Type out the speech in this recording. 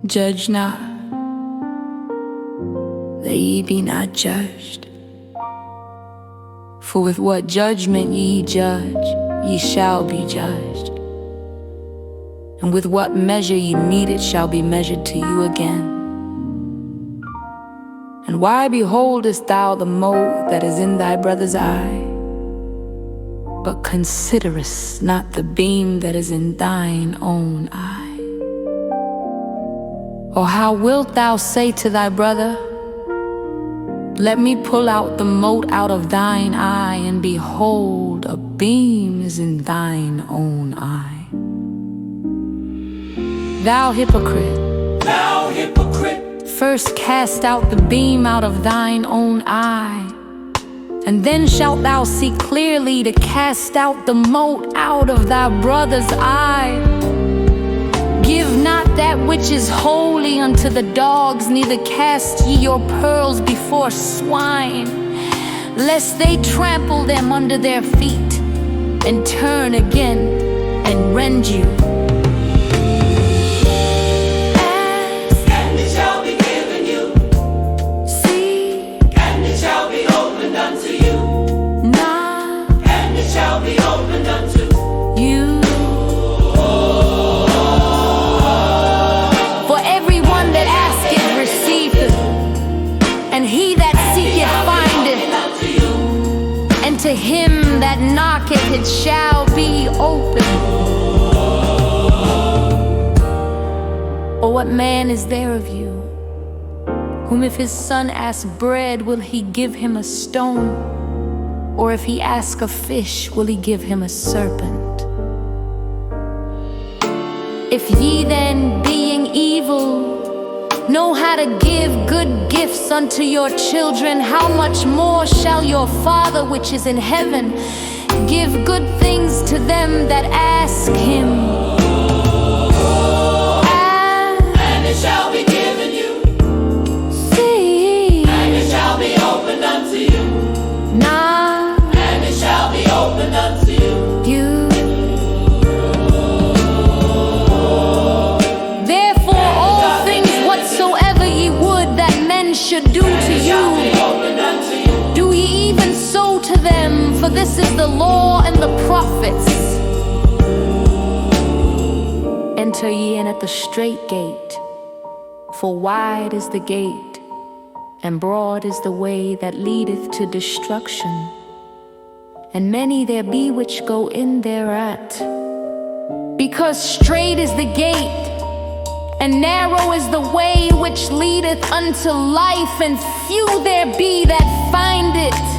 Judge not, that ye be not judged. For with what judgment ye judge, ye shall be judged. And with what measure ye mete, it shall be measured to you again. And why beholdest thou the mote that is in thy brother's eye, but considerest not the beam that is in thine own eye? Or how wilt thou say to thy brother, let me pull out the mote out of thine eye, and behold, a beam is in thine own eye? Thou hypocrite, Thou hypocrite, first cast out the beam out of thine own eye, and then shalt thou see clearly to cast out the mote out of thy brother's eye. Give not that which is holy unto the dogs, neither cast ye your pearls before swine, lest they trample them under their feet, and turn again and rend you. and it shall be given you, Seek, and it shall be opened unto you, knock, and it shall be opened unto you. For everyone that asketh receiveth, and he that seeketh findeth, unto you. and to him that knocketh it shall be opened. Or what man is there of you, whom if his son ask bread, will he give him a stone? Or if he ask a fish, will he give him a serpent? If ye then, being evil, know how to give good gifts unto your children, how much more shall your Father which is in heaven give good things to them that ask him? And it shall be given you, Seek, and it shall be opened unto you, knock, and it shall be opened unto you. Therefore all things whatsoever ye would that men should do to Shall be you, opened unto you. do ye even so to them, for this is the law and the prophets. Enter ye in at the strait gate, for wide is the gate, and broad is the way that leadeth to destruction, and many there be which go in thereat. Because strait is the gate, and narrow is the way which leadeth unto life, and few there be that find it.